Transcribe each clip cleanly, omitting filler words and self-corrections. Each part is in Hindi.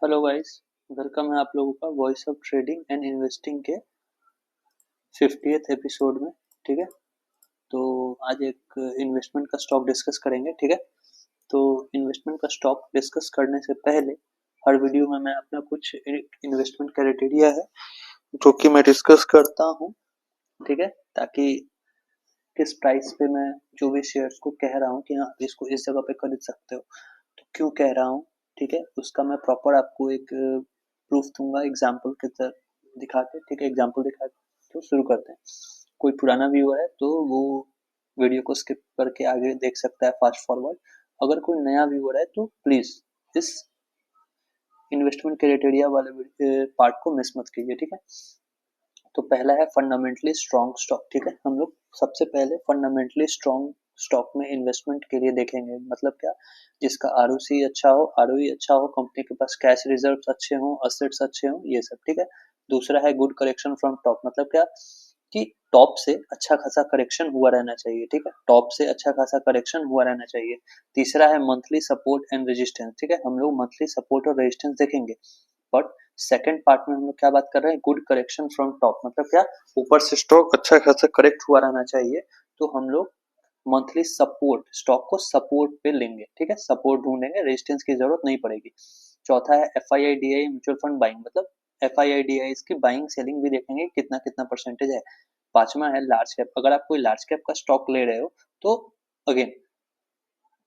Hello guys. वेलकम है आप लोगों का voice of trading and investing के 50th एपिसोड में। ठीक है, तो आज एक इन्वेस्टमेंट का स्टॉक डिस्कस करेंगे। ठीक है, तो इन्वेस्टमेंट का स्टॉक डिस्कस करने से पहले हर वीडियो में मैं अपना कुछ इन्वेस्टमेंट क्राइटेरिया है जो कि मैं डिस्कस करता हूँ। ठीक है, ताकि किस प्राइस पे मैं जो भी शेयर्स को कह रहा हूँ कि हाँ इसको इस जगह पे खरीद सकते हो, तो क्यों कह रहा हूँ। ठीक है, उसका मैं प्रॉपर आपको एक प्रूफ दूंगा एग्जाम्पल के तरह दिखा के। ठीक है, एग्जाम्पल दिखा के तो शुरू करते हैं। कोई पुराना व्यूअर है तो वो वीडियो को स्किप करके आगे देख सकता है फास्ट फॉरवर्ड। अगर कोई नया व्यूअर है तो प्लीज इस इन्वेस्टमेंट क्राइटेरिया वाले पार्ट को मिस मत कीजिए। ठीक है, तो पहला है फंडामेंटली स्ट्रॉन्ग स्टॉक। ठीक है, हम लोग सबसे पहले फंडामेंटली स्ट्रॉन्ग स्टॉक में इन्वेस्टमेंट के लिए देखेंगे। मतलब क्या, जिसका आरओसी अच्छा हो, आरओई अच्छा हो, कंपनी के पास कैश रिजर्व अच्छे हो, असेट्स अच्छे हो, ये सब। ठीक है, दूसरा है गुड करेक्शन फ्रॉम टॉप। मतलब क्या कि टॉप से अच्छा खासा करेक्शन हुआ रहना चाहिए। ठीक है, टॉप से अच्छा खासा करेक्शन हुआ रहना चाहिए। तीसरा है मंथली सपोर्ट एंड रेजिस्टेंस। ठीक है, हम लोग मंथली सपोर्ट और रेजिस्टेंस देखेंगे। बट सेकंड पार्ट में हम लोग क्या बात कर रहे हैं, गुड करेक्शन फ्रॉम टॉप। मतलब क्या, ऊपर से स्टॉक अच्छा खासा करेक्ट हुआ रहना चाहिए, तो हम लोग मंथली सपोर्ट, स्टॉक को सपोर्ट पे लेंगे। ठीक है, सपोर्ट ढूंढेंगे, रेजिस्टेंस की जरूरत नहीं पड़ेगी। चौथा है F I I D I mutual fund buying. मतलब F I I D I की बाइंग सेलिंग भी देखेंगे कितना कितना परसेंटेज है। पांचवा है लार्ज कैप। अगर आप कोई लार्ज कैप का स्टॉक ले रहे हो तो अगेन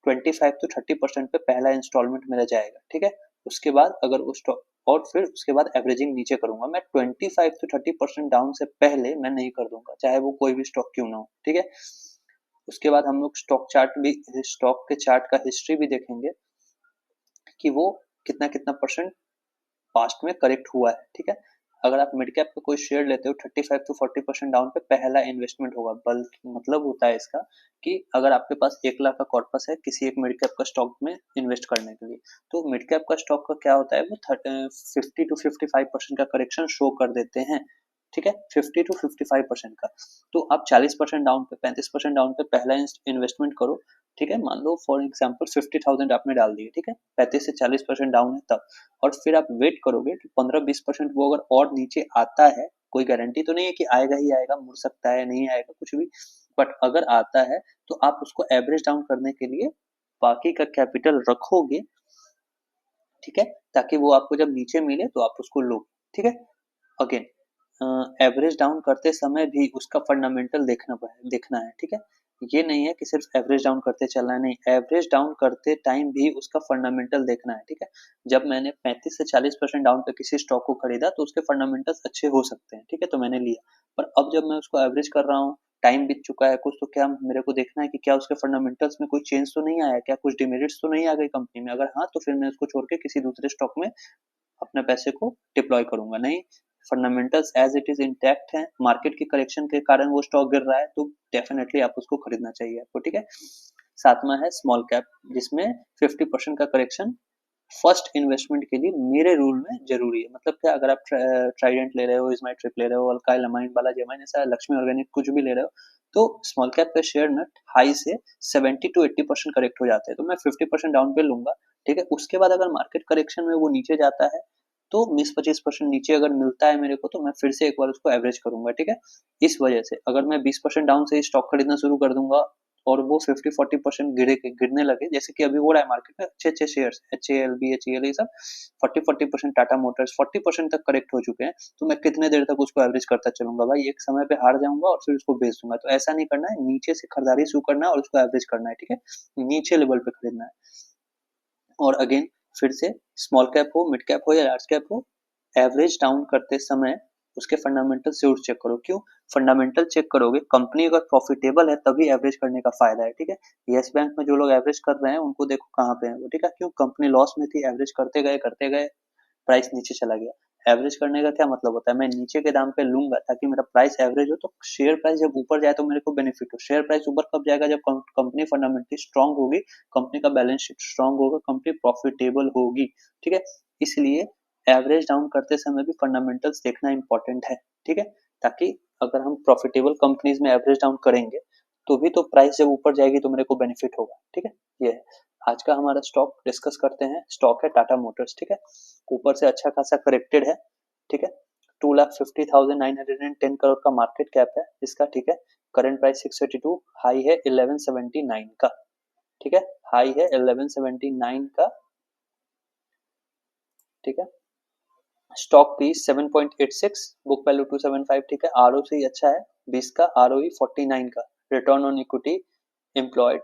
25 to 30% पे पहला इंस्टॉलमेंट मेरा जाएगा। ठीक है, उसके बाद अगर वो स्टॉक, और फिर उसके बाद एवरेजिंग नीचे करूंगा। मैं 25 to 30% डाउन से पहले मैं नहीं कर दूंगा, चाहे वो कोई भी स्टॉक क्यों ना हो। ठीक है, उसके बाद हम लोग स्टॉक चार्ट भी, स्टॉक के चार्ट का हिस्ट्री भी देखेंगे कि वो कितना कितना परसेंट पास्ट में करेक्ट हुआ है। ठीक है, अगर आप मिड कैप का कोई शेयर लेते हो 35 to 40% डाउन पे पहला इन्वेस्टमेंट होगा। बल्कि मतलब होता है इसका कि अगर आपके पास 1 लाख का कॉर्पस है किसी एक मिड कैप का स्टॉक में इन्वेस्ट करने के लिए, तो मिड कैप का स्टॉक का क्या होता है, वो 50 to 55% का करेक्शन शो कर देते हैं। ठीक है, 50 to 55% का। तो आप 40% डाउन पे, 35% डाउन पे पहला इन्वेस्टमेंट करो। ठीक है, मान लो फॉर एग्जाम्पल 50,000 आपने डाल दिए। ठीक है, 35 से 40% डाउन है तब, और फिर आप वेट करोगे कि 15-20% वो अगर और नीचे आता है, कोई गारंटी तो नहीं है कि आएगा ही आएगा, मुड़ सकता है, नहीं आएगा कुछ भी, बट अगर आता है तो आप उसको एवरेज डाउन करने के लिए बाकी का कैपिटल रखोगे। ठीक है, ताकि वो आपको जब नीचे मिले तो आप उसको लो। ठीक है, अगेन एवरेज डाउन करते समय भी उसका फंडामेंटल देखना है। ठीक है, ये नहीं है कि सिर्फ एवरेज डाउन करते चलना है, नहीं, एवरेज डाउन करते टाइम भी उसका फंडामेंटल देखना है। ठीक है, जब मैंने 35 से 40% डाउन पे किसी स्टॉक को खरीदा तो उसके फंडामेंटल्स अच्छे हो सकते हैं। ठीक है, तो मैंने लिया, पर अब जब मैं उसको एवरेज कर रहा हूँ, टाइम बीत चुका है कुछ, तो क्या मेरे को देखना है कि क्या उसके फंडामेंटल्स में कोई चेंज तो नहीं आया, क्या कुछ डिमेरिट्स तो नहीं आ गई कंपनी में। अगर हाँ, तो फिर मैं उसको छोड़ के किसी दूसरे स्टॉक में अपने पैसे को डिप्लॉय करूंगा। नहीं, fundamentals as it is intact है, मार्केट की करेक्शन के कारण वो स्टॉक गिर रहा है, तो डेफिनेटली आप उसको खरीदना चाहिए आपको। ठीक है, सातवां है स्मॉल कैप, जिसमें 50% का करेक्शन फर्स्ट इन्वेस्टमेंट के लिए मेरे रूल में जरूरी है। मतलब क्या, अगर आप ट्राइडेंट ले रहे हो, इजमाइल ट्रिप ले रहे हो, अल्काइल अमाइन, बालाजी अमाइन, ऐसा लक्ष्मी ऑर्गेनिक कुछ भी ले रहे हो, तो स्मॉल कैप का शेयर नट हाई से 70 to 80% करेक्ट हो जाते हैं, तो मैं 50% डाउन पे लूंगा। ठीक है, उसके बाद अगर मार्केट करेक्शन में वो नीचे जाता है तो 20-25% नीचे अगर मिलता है मेरे को, तो मैं फिर से एक बार उसको एवरेज करूंगा। ठीक है, इस वजह से अगर मैं 20% डाउन से स्टॉक खरीदना शुरू कर दूंगा और वो 50-40% गिरने लगे, जैसे कि अभी हो रहा है मार्केट में, अच्छे अच्छे shares H A L B, H A L, ये सब 40-40%, टाटा मोटर्स 40% तक करेक्ट हो चुके हैं, तो मैं कितने देर तक उसको एवरेज करता चलूंगा भाई, एक समय पे हार जाऊंगा और फिर उसको बेच दूंगा। तो ऐसा नहीं करना है, नीचे से खरीदारी शुरू करना है और उसको एवरेज करना है। ठीक है, नीचे लेवल पे खरीदना है। और अगेन फिर से, स्मॉल कैप हो, मिड कैप हो या लार्ज कैप हो, एवरेज डाउन करते समय उसके फंडामेंटल जरूर चेक करो। क्यों, फंडामेंटल चेक करोगे, कंपनी अगर प्रॉफिटेबल है तभी एवरेज करने का फायदा है। ठीक है, यस बैंक में जो लोग एवरेज कर रहे हैं उनको देखो कहाँ पे है वो। ठीक है, क्यों, कंपनी लॉस में थी, एवरेज करते गए प्राइस नीचे चला गया। एवरेज करने का क्या मतलब होता है, मैं नीचे के दाम पे लूंगा ताकि मेरा प्राइस एवरेज हो, तो शेयर प्राइस जब ऊपर जाए तो मेरे को बेनिफिट हो। शेयर प्राइस ऊपर कब जाएगा, जब कंपनी फंडामेंटली स्ट्रांग होगी, कंपनी का बैलेंस शीट स्ट्रांग होगा, कंपनी प्रॉफिटेबल होगी। ठीक है, इसलिए एवरेज डाउन करते समय भी फंडामेंटल्स देखना इंपॉर्टेंट है। ठीक है, ताकि अगर हम प्रॉफिटेबल कंपनीज में एवरेज डाउन करेंगे तो भी तो प्राइस जब ऊपर जाएगी तो मेरे को बेनिफिट होगा। ठीक है, ये है। आज का हमारा स्टॉक डिस्कस करते हैं। स्टॉक है टाटा मोटर्स, ठीक है। ऊपर से अच्छा खासा करेक्टेड है, ठीक है। 2,50,910 करोड़ का मार्केट कैप है इसका, ठीक है। करंट प्राइस 682, हाई है 1179 का, ठीक है। हाई है 1179 का, ठीक है। स्टॉक पी 7.86, बुक वैल्यू 275, ठीक है। आरओसी अच्छा है 20 का, आरओई 49 का, रिटर्न ऑन इक्विटी एम्प्लॉयड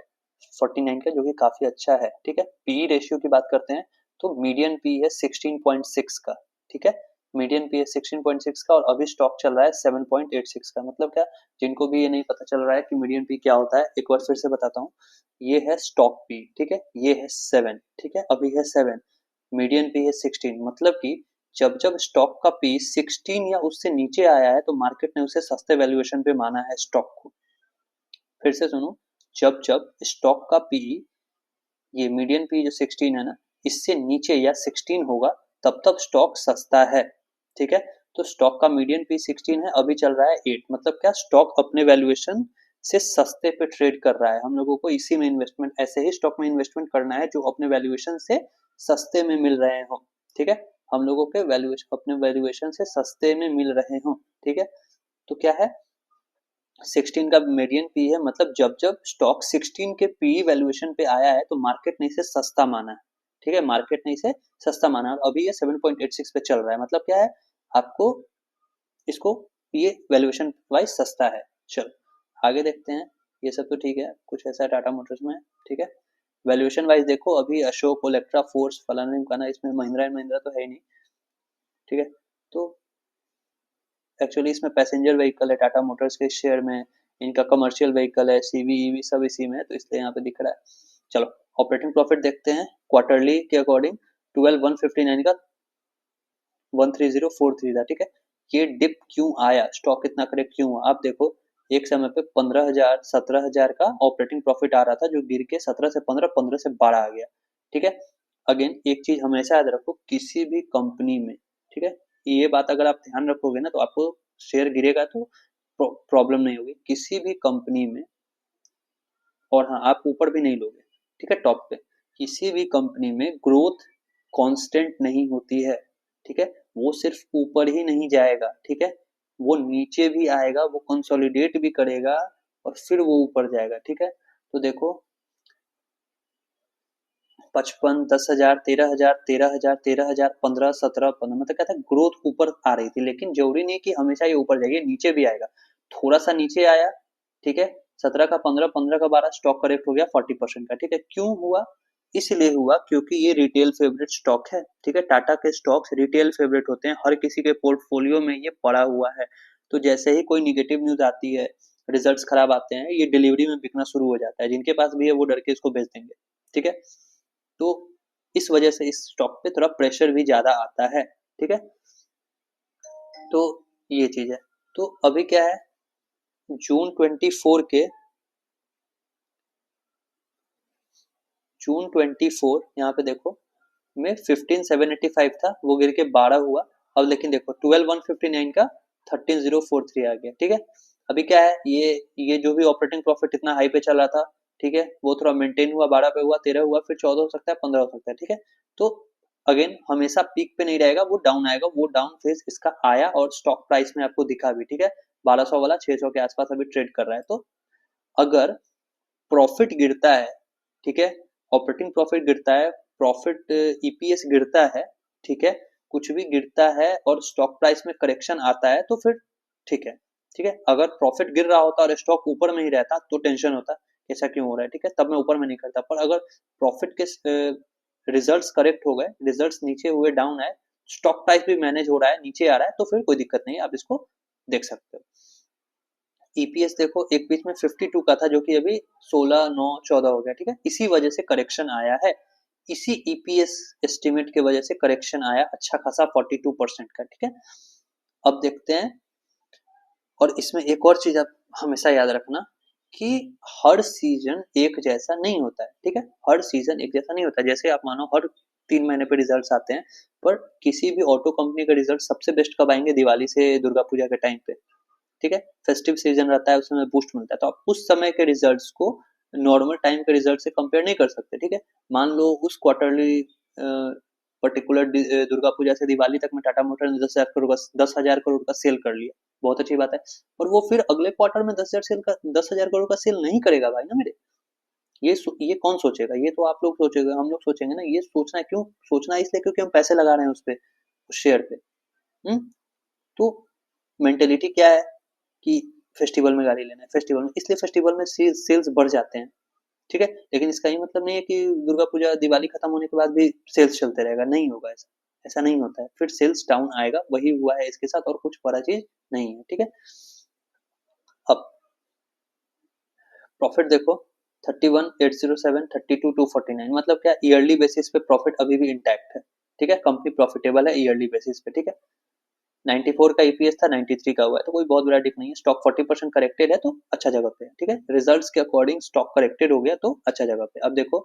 49 का, जो कि काफी अच्छा है, ठीक है। पी रेशियो की बात करते हैं तो मीडियन पी है 16.6 का, ठीक है। मीडियन पी है 16.6 का, और अभी स्टॉक चल रहा है 7.86 का। मतलब क्या, जिनको भी ये नहीं पता चल रहा है कि मीडियन पी क्या होता है, एक बार फिर से बताता हूँ। ये है स्टॉक पी, ठीक है। ये है 7, ठीक है, अभी है 7। मीडियन पी है 16, मतलब कि जब जब स्टॉक का पी 16 या उससे नीचे आया है तो मार्केट ने उसे सस्ते वैल्यूएशन पे माना है स्टॉक को। फिर से सुनो, जब जब स्टॉक का पी, ये मीडियन पी जो 16 है ना, इससे नीचे या 16 होगा, तब तब स्टॉक सस्ता है, ठीक है। तो स्टॉक का मीडियन पी 16 है, अभी चल रहा है 8, मतलब क्या, स्टॉक अपने वैल्यूएशन से सस्ते पे ट्रेड कर रहा है। हम लोगों को इसी में इन्वेस्टमेंट, ऐसे ही स्टॉक में इन्वेस्टमेंट करना है जो अपने वैल्यूएशन से सस्ते में मिल रहे हो, ठीक है। हम लोगों के वैल्यूएशन अपने वैल्यूएशन से सस्ते में मिल रहे हो, ठीक है। तो क्या है, 16 का मीडियन पी है, मतलब जब जब स्टॉक 16 के पी वैल्यूएशन पे आया है तो मार्केट ने इसे सस्ता माना है, ठीक है। मार्केट ने इसे सस्ता माना है, और अभी ये 7.86 पे चल रहा है, मतलब क्या है, आपको इसको, ये वैल्यूएशन वाइज सस्ता है। चलो आगे देखते हैं। ये सब तो ठीक है, कुछ ऐसा टाटा मोटर्स में, ठीक है। वैल्यूएशन वाइज देखो, अभी अशोक, इलेक्ट्रा, फोर्स, फलाना ढिमकाना, इसमें महिंद्रा एंड महिंद्रा तो है ही नहीं, ठीक है। तो एक्चुअली इसमें पैसेंजर व्हीकल है टाटा मोटर्स के शेयर में, इनका कमर्शियल व्हीकल है, सीवी ईवी सब इसी में है, तो इसलिए यहाँ पे दिख रहा है। चलो ऑपरेटिंग प्रॉफिट देखते हैं क्वार्टरली के अकॉर्डिंग। 12,159 का 13043 था, ठीक है। ये डिप क्यों आया, स्टॉक इतना करेक्ट क्यों हुआ, आप देखो। एक समय पे 15,000 17,000 का ऑपरेटिंग प्रॉफिट आ रहा था, जो गिर के 17 से 15, 15 से 12 आ गया, ठीक है। अगेन एक चीज हमेशा याद रखो, किसी भी कंपनी में, ठीक है, ये बात अगर आप ध्यान रखोगे ना, तो आपको शेयर गिरेगा तो प्रॉब्लम नहीं होगी किसी भी कंपनी में। और हाँ, आप ऊपर भी नहीं लोगे, ठीक है, टॉप पे। किसी भी कंपनी में ग्रोथ कांस्टेंट नहीं होती है, ठीक है। वो सिर्फ ऊपर ही नहीं जाएगा, ठीक है, वो नीचे भी आएगा, वो कंसोलिडेट भी करेगा, और फिर वो ऊपर जाएगा, ठीक है। तो देखो 55, 10,000, 13,000, 13,000, 13,000, 15, 17, 15, मतलब क्या था, ग्रोथ ऊपर आ रही थी, लेकिन जरूरी नहीं कि हमेशा ये ऊपर जाएगी, नीचे भी आएगा। थोड़ा सा नीचे आया, ठीक है, 17 का 15, 15 का 12, स्टॉक करेक्ट हो गया 40% का, ठीक है। क्यों हुआ, इसलिए हुआ क्योंकि ये रिटेल फेवरेट स्टॉक है, ठीक है। टाटा के स्टॉक्स रिटेल फेवरेट होते हैं, हर किसी के पोर्टफोलियो में ये पड़ा हुआ है। तो जैसे ही कोई निगेटिव न्यूज आती है, रिजल्ट्स खराब आते हैं, ये डिलीवरी में बिकना शुरू हो जाता है, जिनके पास भी है वो डर के इसको बेच देंगे, ठीक है। तो इस वजह से इस स्टॉक पे थोड़ा प्रेशर भी ज्यादा आता है, ठीक है। तो ये चीज है। तो अभी क्या है, जून 24 के, जून 24 यहाँ पे देखो, में 15,785 था, वो गिर के 12 हुआ। अब लेकिन देखो 12,159 का 13,043 आ गया, ठीक है। अभी क्या है, ये जो भी ऑपरेटिंग प्रॉफिट इतना हाई पे चला था, ठीक है, वो थोड़ा मेंटेन हुआ, 12 पे हुआ, 13 हुआ, फिर 14 हो सकता है, 15 हो सकता है, ठीक है। तो अगेन हमेशा पीक पे नहीं रहेगा, वो डाउन आएगा, वो डाउन फेज इसका आया, और स्टॉक प्राइस में आपको दिखा भी, ठीक है। 1200 वाला 600 के आसपास अभी ट्रेड कर रहा है। तो अगर प्रॉफिट गिरता है, ठीक है, ऑपरेटिंग प्रॉफिट गिरता है, प्रॉफिट ईपीएस गिरता है, ठीक है, कुछ भी गिरता है और स्टॉक प्राइस में करेक्शन आता है, तो फिर ठीक है, ठीक है। अगर प्रॉफिट गिर रहा होता और स्टॉक ऊपर में ही रहता तो टेंशन होता, ऐसा क्यों हो रहा है, ठीक है, तब मैं ऊपर में नहीं करता। पर अगर प्रॉफिट के रिजल्ट्स करेक्ट हो गए, रिजल्ट्स नीचे हुए, डाउन आए, स्टॉक प्राइस भी मैनेज हो रहा है, नीचे आ रहा है, तो फिर कोई दिक्कत नहीं है, आप इसको देख सकते हो। ईपीएस देखो, एक बीच में 52 का था, जो कि अभी 16, 9, 14 हो गया, ठीक है। इसी वजह से करेक्शन आया है, इसी ईपीएस एस्टिमेट के वजह से करेक्शन आया अच्छा खासा 42% का, ठीक है। अब देखते हैं, और इसमें एक और चीज आप हमेशा याद रखना, कि हर सीजन एक जैसा नहीं होता है, ठीक है। हर सीजन एक जैसा नहीं होता है, जैसे आप मानो हर 3 महीने पे रिजल्ट्स आते हैं, पर किसी भी ऑटो कंपनी का रिजल्ट सबसे बेस्ट कब आएंगे, दिवाली से दुर्गा पूजा के टाइम पे, ठीक है। फेस्टिव सीजन रहता है, उसमें बूस्ट मिलता है, तो आप उस समय के रिजल्ट्स को नॉर्मल टाइम के रिजल्ट से कंपेयर नहीं कर सकते, ठीक है। मान लो उस क्वार्टरली पर्टिकुलर दुर्गा पूजा से दिवाली तक में टाटा मोटर ने 10,000 करोड़ का सेल कर लिया, बहुत अच्छी बात है। और वो फिर अगले क्वार्टर में 10,000 करोड़ का सेल नहीं करेगा भाई ना मेरे। ये कौन सोचेगा? ये तो आप लोग सोचेगा, हम लोग सोचेंगे ना। ये सोचना है क्यों? सोचना है इसलिए क्योंकि हम पैसे लगा रहे हैं उस पे, उस शेयर पे। तो मेंटेलिटी क्या है कि फेस्टिवल में गाड़ी लेना है, फेस्टिवल में, इसलिए फेस्टिवल में सेल्स बढ़ जाते हैं, ठीक है। लेकिन इसका ये मतलब नहीं है कि दुर्गा पूजा दिवाली खत्म होने के बाद भी सेल्स चलते रहेगा, नहीं होगा ऐसा। ऐसा नहीं होता है, फिर सेल्स डाउन आएगा, वही हुआ है इसके साथ, और कुछ बड़ा चीज नहीं है, ठीक है। अब प्रॉफिट देखो, 31,807, 32,249, मतलब क्या, ईयरली बेसिस पे प्रॉफिट अभी भी इंटैक्ट है, ठीक है। कंपनी प्रॉफिटेबल है ईयरली बेसिस पे, ठीक है। 94 का ईपीएस था, 93 का हुआ है, तो कोई बहुत बड़ा डिप नहीं है। स्टॉक 40% करेक्टेड है तो अच्छा जगह पे है, ठीक है। रिजल्ट्स के अकॉर्डिंग स्टॉक करेक्टेड हो गया तो अच्छा जगह पे। अब देखो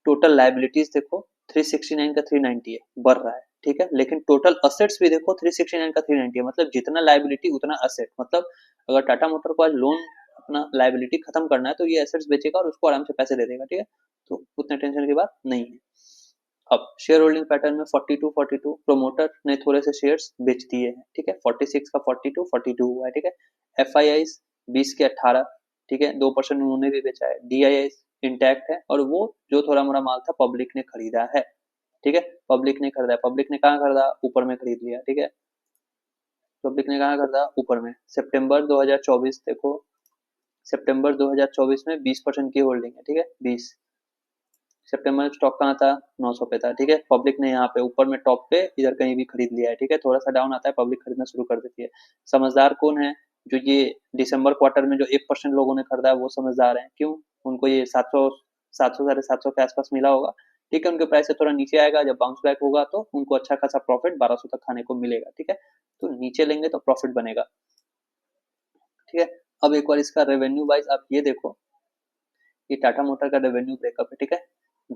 टोटल लाइबिलिटीज देखो, 369 का 390 है, बढ़ रहा है, ठीक है। लेकिन टोटल असेट्स भी देखो, 369 का 390 है, मतलब जितना लाइबिलिटी उतना असेट। मतलब अगर टाटा मोटर को आज लोन अपना लाइबिलिटी खत्म करना है तो ये एसेट्स बेचेगा और उसको आराम से पैसे दे देगा, ठीक है। तो उतने टेंशन की बात नहीं है। अब शेयर होल्डिंग पैटर्न में 42 प्रोमोटर ने थोड़े से शेयर्स बेच दिए हैं, ठीक है। 46 का 42 हुआ है, ठीक है। एफ आई आई 20 के 18, ठीक है, 2% उन्होंने भी बेचा है। डी आई आई इंटैक्ट है, और वो जो थोड़ा मोड़ा माल था पब्लिक ने खरीदा है, ठीक है। पब्लिक ने खरीदा है, पब्लिक ने कहाँ खरीदा? ऊपर में खरीद लिया, ठीक है। पब्लिक ने कहाँ खरीदा? ऊपर में। सितंबर 2024 देखो, सितंबर 2024 में 20% की होल्डिंग है, ठीक है, 20। सितंबर में स्टॉक कहाँ था? 900 पे था, ठीक है। पब्लिक ने यहाँ पे ऊपर में टॉप पे इधर कहीं भी खरीद लिया है, ठीक है। थोड़ा सा डाउन आता है, पब्लिक खरीदना शुरू कर देती है। समझदार कौन है? जो ये दिसंबर क्वार्टर में जो 1% लोगों ने खरीदा है वो समझदार है। क्यों? उनको ये 700, 700 750 के आसपास मिला होगा, ठीक है। उनके प्राइस से थोड़ा नीचे आएगा, जब बाउंस बैक होगा तो उनको अच्छा खासा प्रॉफिट 1200 तक खाने को मिलेगा, ठीक है। तो नीचे लेंगे तो प्रॉफिट बनेगा, ठीक है। अब एक बार इसका रेवेन्यू वाइज आप ये देखो, ये टाटा मोटर का रेवेन्यू ब्रेकअप है, ठीक है।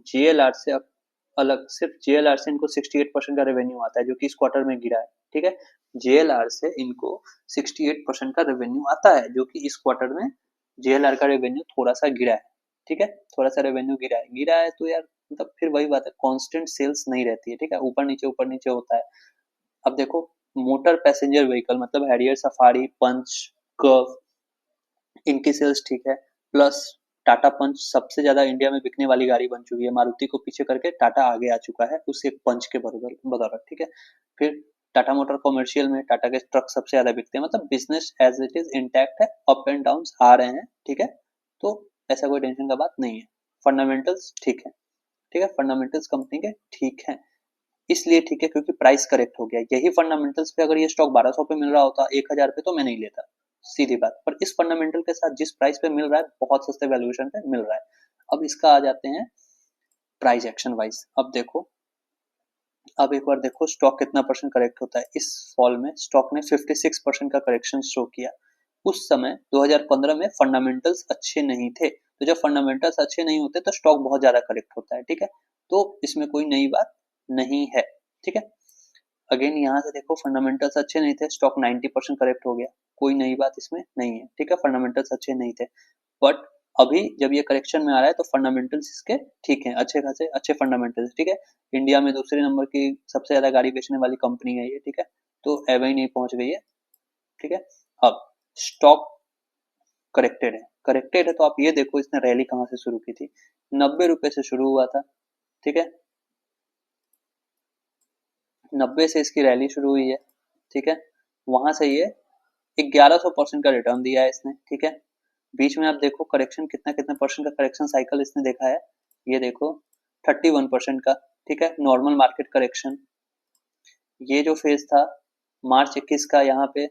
जेएलआर से अलग, सिर्फ जेएलआर से इनको 68% का रेवेन्यू आता है, जो कि इस क्वार्टर में गिरा है, ठीक है। जेएलआर से इनको 68% का रेवेन्यू आता है, जो कि इस क्वार्टर में जेएलआर का रेवेन्यू थोड़ा सा गिरा है, ठीक है। थोड़ा सा रेवेन्यू गिरा है तो यार, मतलब फिर वही बात है, कांस्टेंट सेल्स नहीं रहती है, ठीक है। ऊपर नीचे होता है। अब देखो मोटर पैसेंजर व्हीकल, मतलब हैरियर, सफारी, पंच, कर्व, इनकी सेल्स ठीक है। प्लस टाटा पंच सबसे ज्यादा इंडिया में बिकने वाली गाड़ी बन चुकी है, मारुति को पीछे करके टाटा आगे आ चुका है उस एक पंच के बदौलत, ठीक है। फिर टाटा मोटर कॉमर्शियल में टाटा के ट्रक सबसे ज्यादा बिकते हैं, मतलब business as it is intact है, अप एंड डाउन आ रहे हैं, ठीक है। तो ऐसा कोई टेंशन का बात नहीं है, फंडामेंटल्स ठीक है, ठीक है। फंडामेंटल्स कंपनी के ठीक है, इसलिए ठीक है क्योंकि प्राइस करेक्ट हो गया। यही फंडामेंटल्स पे अगर ये स्टॉक 1200 पे मिल रहा होता, 1000 पे, तो मैं नहीं लेता, सीधी बात। पर इस फंडामेंटल के साथ जिस प्राइस पे मिल रहा है, बहुत सस्ते वैल्यूएशन पे मिल रहा है। अब इसका आ जाते हैं प्राइस एक्शन वाइज। अब देखो, अब एक बार देखो स्टॉक कितना परसेंट करेक्ट होता है। इस फॉल में स्टॉक ने 56% का करेक्शन शो किया। उस समय 2015 में फंडामेंटल्स अच्छे नहीं थे, तो जब फंडामेंटल्स अच्छे नहीं होते तो स्टॉक बहुत ज्यादा करेक्ट होता है, ठीक है। तो इसमें कोई नई बात नहीं है, ठीक है। अगेन यहाँ से देखो फंडामेंटल्स अच्छे नहीं थे, स्टॉक 90% करेक्ट हो गया, कोई नई बात इसमें नहीं है, ठीक है। फंडामेंटल्स अच्छे नहीं थे, बट अभी जब ये करेक्शन में आ रहा है तो फंडामेंटल्स इसके ठीक है, अच्छे खासे अच्छे फंडामेंटल्स, ठीक है। इंडिया में दूसरे नंबर की सबसे ज्यादा गाड़ी बेचने वाली कंपनी है ये, ठीक है। तो एवं नहीं पहुंच गई है, ठीक है। अब स्टॉक करेक्टेड है तो आप ये देखो इसने रैली कहाँ से शुरू की थी, 90 रुपए से शुरू हुआ था, ठीक है। 90 से इसकी रैली शुरू हुई है, ठीक है। वहां से ये 1100% का रिटर्न दिया है इसने, ठीक है। बीच में आप देखो करेक्शन कितना कितना परसेंट का करेक्शन साइकिल इसने देखा है, ये देखो 31% का, ठीक है, नॉर्मल मार्केट करेक्शन। ये जो फेज था मार्च 21 का, यहाँ पे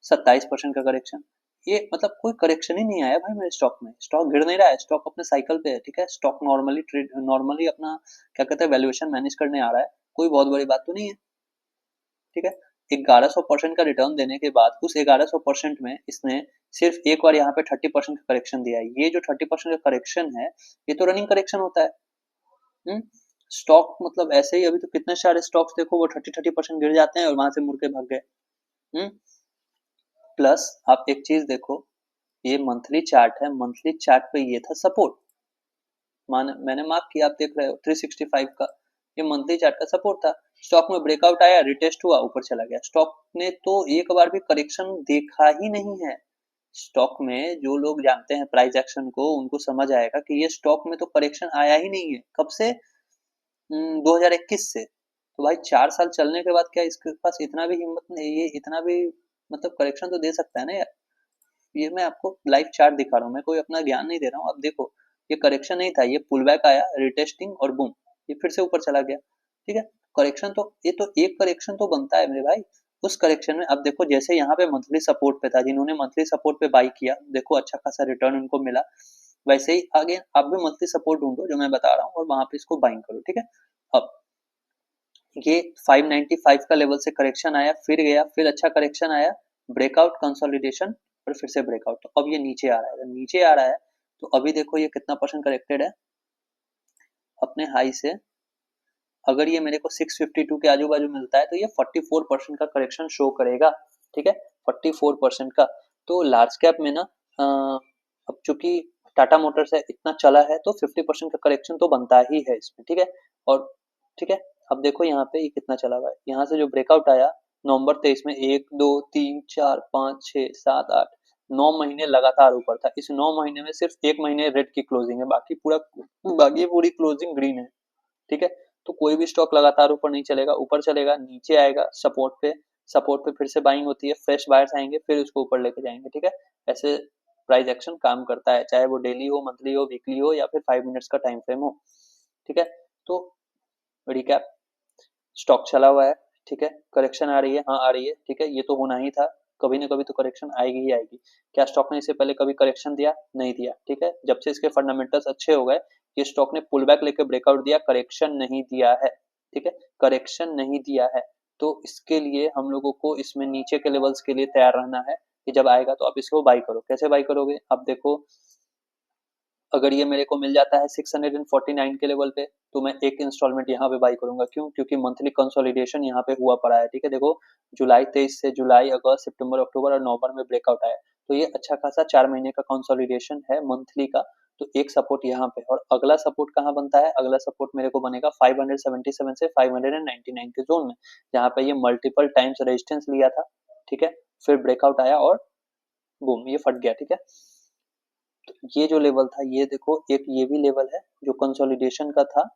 27% का करेक्शन। ये मतलब कोई करेक्शन ही नहीं आया भाई मेरे स्टॉक में, स्टॉक गिर नहीं रहा है, स्टॉक अपने साइकिल पे है, ठीक है। स्टॉक नॉर्मली अपना क्या कहते हैं वैल्यूएशन मैनेज करने आ रहा है, कोई बहुत बड़ी बात तो नहीं है, ठीक है। 1100% का रिटर्न देने के बाद उस 1100% में इसने सिर्फ एक बार यहाँ पे 30% का करेक्शन दिया है। ये जो 30% का करेक्शन है, ये तो रनिंग करेक्शन होता है। हम्म स्टॉक मतलब ऐसे ही, अभी तो कितने सारे स्टॉक्स देखो वो 30% गिर जाते हैं और वहां से मुड़ के भाग गए। प्लस आप एक चीज देखो, ये मंथली चार्ट है, मंथली चार्ट पे ये था सपोर्ट, मैंने मार्क किया, आप देख रहे हो 365 का, ये मंथली चार्ट का सपोर्ट था। स्टॉक में ब्रेकआउट आया, रिटेस्ट हुआ, ऊपर चला गया। स्टॉक ने तो एक बार भी करेक्शन देखा ही नहीं है। स्टॉक में जो लोग जानते हैं प्राइस एक्शन को, उनको समझ आएगा कि ये स्टॉक में तो करेक्शन आया ही नहीं है। कब से? 2021 से। तो भाई 4 साल चलने के बाद क्या इसके पास इतना भी हिम्मत नहीं, ये इतना भी मतलब करेक्शन तो दे सकता है ना यार। ये मैं आपको लाइव चार्ट दिखा रहा हूँ, मैं कोई अपना ज्ञान नहीं दे रहा हूँ। अब देखो, ये करेक्शन नहीं था, ये पुल बैक आया, रिटेस्टिंग और बूम, ये फिर से ऊपर चला गया। ठीक है, करेक्शन तो ये तो एक करेक्शन तो बनता है मेरे भाई। उस करेक्शन में अब देखो, जैसे यहाँ पे मंथली सपोर्ट पे था, जिन्होंने मंथली सपोर्ट पे बाई किया, देखो अच्छा खासा रिटर्न उनको मिला। वैसे ही आगे आप भी मंथली सपोर्ट ढूंढो जो मैं बता रहा हूँ, और वहां पे इसको बाइंग करो। ठीक है, अब ये 595 का लेवल से करेक्शन आया, फिर गया, फिर अच्छा करेक्शन आया, ब्रेकआउट, कंसोलिडेशन, और फिर से ब्रेकआउट। तो अब ये नीचे आ रहा है, जब नीचे आ रहा है तो अभी देखो ये कितना परसेंट करेक्टेड है अपने हाई से। अगर ये मेरे को 652 के आजू बाजू मिलता है तो ये 44% का करेक्शन शो करेगा। ठीक है, 44% का। तो लार्ज कैप में ना अब चूंकि टाटा मोटर्स है, इतना चला है, तो 50% का करेक्शन तो बनता ही है इसमें। ठीक है, और ठीक है, अब देखो यहाँ पे ये कितना चला हुआ है। यहाँ से जो ब्रेकआउट आया नवंबर 23 में, 1 2 3 4 5 6 7 8 9 महीने लगातार ऊपर था। इस 9 महीने में सिर्फ 1 महीने रेड की क्लोजिंग है, बाकी पूरी क्लोजिंग ग्रीन है। ठीक है, तो कोई भी स्टॉक लगातार ऊपर नहीं चलेगा, ऊपर चलेगा, नीचे आएगा सपोर्ट पे, सपोर्ट पे फिर से बाइंग होती है, फ्रेश बायर्स आएंगे, फिर उसको ऊपर लेके जाएंगे। ठीक है, ऐसे प्राइस एक्शन काम करता है, चाहे वो डेली हो, मंथली हो, वीकली हो, या फिर 5 मिनट्स का टाइम फ्रेम हो। ठीक है, तो रिकैप, स्टॉक चला हुआ है, ठीक है, करेक्शन आ रही है, हाँ आ रही है, ठीक है, ये तो होना ही था, कभी ना कभी तो करेक्शन आएगी ही आएगी। क्या स्टॉक ने इससे पहले कभी करेक्शन दिया? नहीं दिया। ठीक है, जब से इसके फंडामेंटल्स अच्छे हो गए, ये स्टॉक ने पुल बैक लेके ब्रेकआउट दिया, करेक्शन नहीं दिया है। ठीक है, करेक्शन नहीं दिया है, तो इसके लिए हम लोगों को इसमें नीचे के लेवल्स के लिए तैयार रहना है कि जब आएगा तो आप इसको बाई करो। कैसे बाई करोगे? आप देखो, अगर ये मेरे को मिल जाता है 649 के लेवल पे, तो मैं एक इंस्टॉलमेंट यहाँ पे बाई करूंगा। क्यों? क्योंकि मंथली कंसोलिडेशन यहाँ पे हुआ पड़ा है। ठीक है, देखो जुलाई 23 से जुलाई, अगस्त, सितंबर, अक्टूबर और नवंबर में ब्रेकआउट आया, तो ये अच्छा खासा 4 महीने का कंसोलिडेशन है मंथली का। तो एक सपोर्ट यहाँ पे, और अगला सपोर्ट कहाँ बनता है? अगला सपोर्ट मेरे को बनेगा 577 से 599 के जोन में, जहाँ पे ये मल्टीपल टाइम्स रेजिस्टेंस लिया था। ठीक है, फिर ब्रेकआउट आया और बूम, ये फट गया। ठीक है, तो ये जो लेवल था, ये देखो, एक ये भी लेवल है जो कंसोलिडेशन का था,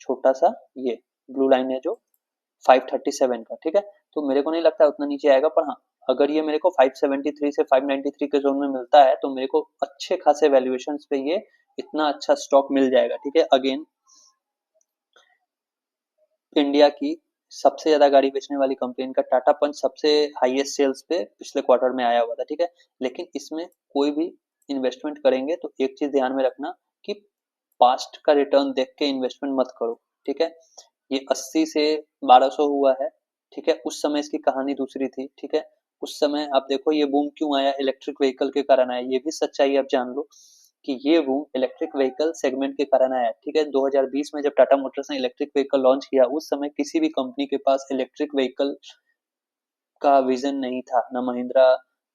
छोटा सा, ये ब्लू लाइन है जो 537 का। ठीक है, तो मेरे को नहीं लगता उतना नीचे आएगा, पर हाँ, अगर ये मेरे को 573 से 593 के जोन में मिलता है तो मेरे को अच्छे खासे वैल्यूएशन पे ये इतना अच्छा स्टॉक मिल जाएगा। ठीक है, अगेन इंडिया की सबसे ज्यादा गाड़ी बेचने वाली कंपनी, इनका टाटा पंच सबसे हाईएस्ट सेल्स पे पिछले क्वार्टर में आया हुआ था। ठीक है, लेकिन इसमें कोई भी इन्वेस्टमेंट करेंगे तो एक चीज ध्यान में रखना कि पास्ट का रिटर्न देख के इन्वेस्टमेंट मत करो। ठीक है, ये 80 से 1200 हुआ है। ठीक है, उस समय इसकी कहानी दूसरी थी। ठीक है, उस समय आप देखो ये बूम क्यों आया, इलेक्ट्रिक व्हीकल के कारण आया, ये भी सच्चाई आप जान लो कि ये बूम इलेक्ट्रिक व्हीकल सेगमेंट के कारण आया। ठीक है, 2020 में जब टाटा मोटर्स ने इलेक्ट्रिक व्हीकल लॉन्च किया, उस समय किसी भी कंपनी के पास इलेक्ट्रिक व्हीकल का विजन नहीं था, न महिंद्रा,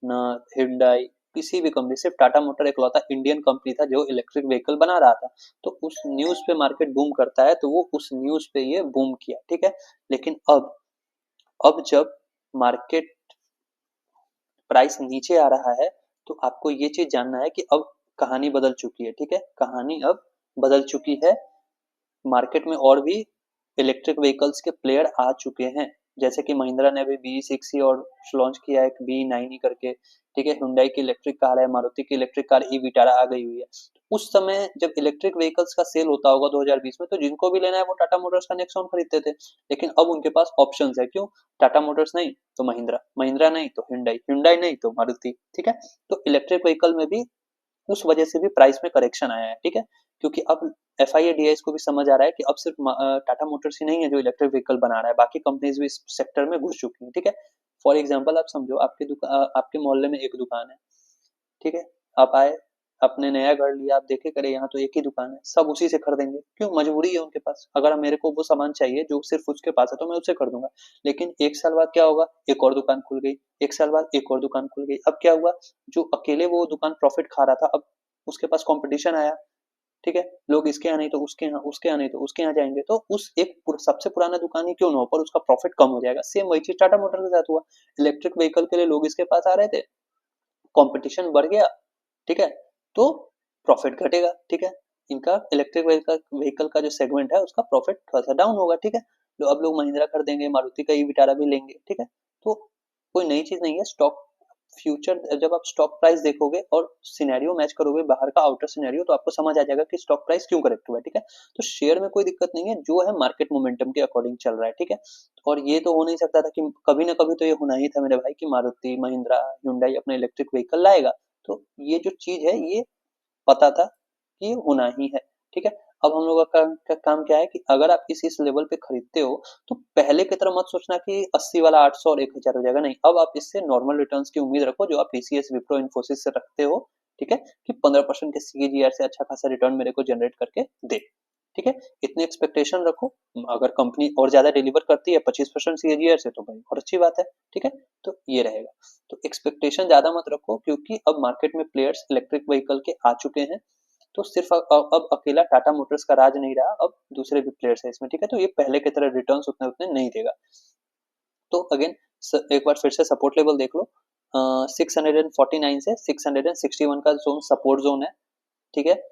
न हिंडई, किसी भी कंपनी, सिर्फ टाटा मोटर इकलौता इंडियन कंपनी था जो इलेक्ट्रिक व्हीकल बना रहा था। तो उस न्यूज पे मार्केट बूम करता है, तो वो उस न्यूज पे ये बूम किया। ठीक है, लेकिन अब जब मार्केट प्राइस नीचे आ रहा है, तो आपको ये चीज जानना है कि अब कहानी बदल चुकी है। ठीक है, कहानी अब बदल चुकी है, मार्केट में और भी इलेक्ट्रिक व्हीकल्स के प्लेयर आ चुके हैं, जैसे कि महिंद्रा ने अभी बी6 और लॉन्च किया है, एक बी9 करके। ठीक है, हुंडई की इलेक्ट्रिक कार है, मारुति की इलेक्ट्रिक कार ई विटारा आ गई हुई है। उस समय जब इलेक्ट्रिक व्हीकल्स का सेल होता होगा 2020 में, तो जिनको भी लेना है वो टाटा मोटर्स का नेक्सॉन खरीदते थे। लेकिन अब उनके पास ऑप्शंस है, क्यों? टाटा मोटर्स नहीं तो महिंद्रा, महिंद्रा नहीं तो हिंडई, हिंडई नहीं तो मारुति। ठीक है, तो इलेक्ट्रिक व्हीकल में भी उस वजह से भी प्राइस में करेक्शन आया है। ठीक है, क्योंकि अब FIA को भी समझ आ रहा है कि अब सिर्फ टाटा मोटर्स ही नहीं है जो इलेक्ट्रिक व्हीकल बना रहा है, बाकी कंपनीज भी इस सेक्टर में घुस चुकी हैं। ठीक है, फॉर एग्जाम्पल आप समझो, आपके मोहल्ले में एक दुकान है। ठीक है, आप आए, आपने नया घर लिया, आप देखे करे यहाँ तो एक ही दुकान है, सब उसी से खरीदेंगे, क्यों? मजबूरी है उनके पास। अगर मेरे को वो सामान चाहिए जो सिर्फ उसके पास है तो मैं उससे खरीदूंगा। लेकिन एक साल बाद क्या होगा, एक और दुकान खुल गई, एक साल बाद एक और दुकान खुल गई। अब क्या हुआ, जो अकेले वो दुकान प्रॉफिट खा रहा था, अब उसके पास कंपटीशन आया, ठीक है? लोग इसके यहाँ नहीं तो उसके यहाँ, उसके यहाँ नहीं तो उसके यहाँ जाएंगे, तो उस एक सबसे पुराना दुकान ही क्यों ना हो, पर उसका प्रॉफिट कम हो जाएगा। सेम वही चीज टाटा मोटर के साथ हुआ। इलेक्ट्रिक व्हीकल के लिए लोग इसके पास आ रहे थे, कंपटीशन बढ़ गया, ठीक है? तो प्रॉफिट घटेगा, ठीक है? इनका इलेक्ट्रिक व्हीकल व्हीकल का जो सेगमेंट है उसका प्रॉफिट थोड़ा सा डाउन होगा, ठीक है? तो अब लोग महिंद्रा खरीदेंगे, मारुति का ई विटारा भी लेंगे, ठीक है? तो कोई नई चीज नहीं है स्टॉक। फ्यूचर जब आप स्टॉक प्राइस देखोगे और सिनेरियो मैच करोगे बाहर का आउटर सिनेरियो, तो आपको समझ आ जाएगा कि स्टॉक प्राइस क्यों करेक्ट हुआ है, ठीक है? तो शेयर में कोई दिक्कत नहीं है, जो है मार्केट मोमेंटम के अकॉर्डिंग चल रहा है, ठीक है? और ये तो हो नहीं सकता था कि कभी ना कभी तो ये होना ही था मेरे भाई कि मारुति महिंद्रा hyundai अपने इलेक्ट्रिक व्हीकल लाएगा। तो ये जो चीज है ये पता था कि ये होना ही है, ठीक है? अब हम लोगों का काम क्या है कि अगर आप इस लेवल पे खरीदते हो तो पहले की तरह मत सोचना कि 80 वाला 800 और 1000 हो जाएगा, नहीं। अब आप इससे नॉर्मल रिटर्न्स की उम्मीद रखो जो आप टीसीएस, विप्रो, इन्फोसिस से रखते हो, ठीक है? कि 15% के सीएजीआर से अच्छा खासा रिटर्न मेरे को जनरेट करके दे, ठीक है? इतनी एक्सपेक्टेशन रखो। अगर कंपनी और ज्यादा डिलीवर करती है 25% सीएजीआर से तो भाई और अच्छी बात है, ठीक है? तो ये रहेगा। तो एक्सपेक्टेशन ज्यादा मत रखो, क्योंकि अब मार्केट में प्लेयर्स इलेक्ट्रिक व्हीकल के आ चुके हैं। तो सिर्फ अब अकेला टाटा मोटर्स का राज नहीं रहा, अब दूसरे भी प्लेयर्स है इसमें, ठीक है? तो ये पहले की तरह रिटर्न्स उतने उतने नहीं देगा। तो अगेन एक बार फिर से सपोर्ट लेवल देख लो। 649 से 661 का जोन सपोर्ट जोन है, ठीक है?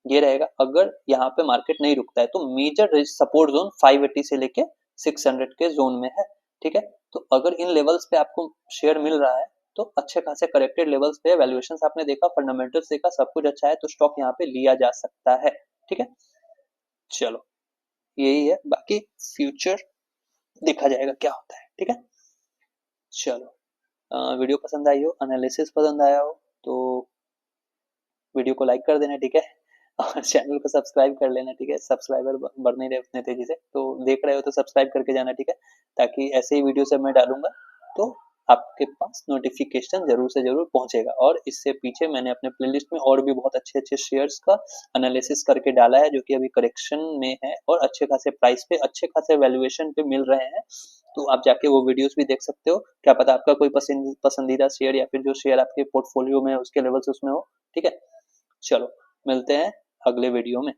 ये रहेगा। अगर यहाँ पे मार्केट नहीं रुकता है तो मेजर सपोर्ट जोन 580 से लेके 600 के जोन में है, ठीक है? तो अगर इन लेवल्स पे आपको शेयर मिल रहा है तो अच्छे खासे करेक्टेड लेवल्स पे वैल्यूएशंस आपने देखा, फंडामेंटल्स देखा, सब कुछ अच्छा है, तो स्टॉक यहाँ पे लिया जा सकता है, ठीक है? चलो, यही है, बाकी फ्यूचर देखा जाएगा क्या होता है, ठीक है? चलो, वीडियो पसंद आई हो, एनालिसिस पसंद आया हो तो वीडियो को लाइक कर देना, ठीक है? और चैनल को सब्सक्राइब कर लेना, ठीक है? सब्सक्राइबर बढ़ नहीं रहे उतने तेजी से, तो देख रहे हो तो सब्सक्राइब करके जाना, ठीक है? ताकि ऐसे ही वीडियो सब मैं डालूंगा तो आपके पास नोटिफिकेशन जरूर से जरूर पहुंचेगा। और इससे पीछे मैंने अपने प्लेलिस्ट में और भी बहुत अच्छे अच्छे शेयर्स का एनालिसिस करके डाला है, जो कि अभी करेक्शन में है और अच्छे खासे प्राइस पे, अच्छे खासे वैल्यूएशन पे मिल रहे हैं। तो आप जाके वो वीडियोस भी देख सकते हो, क्या पता आपका कोई पसंदीदा शेयर या फिर जो शेयर आपके पोर्टफोलियो में है उसके लेवल से उसमें हो, ठीक है? चलो, मिलते हैं अगले वीडियो में।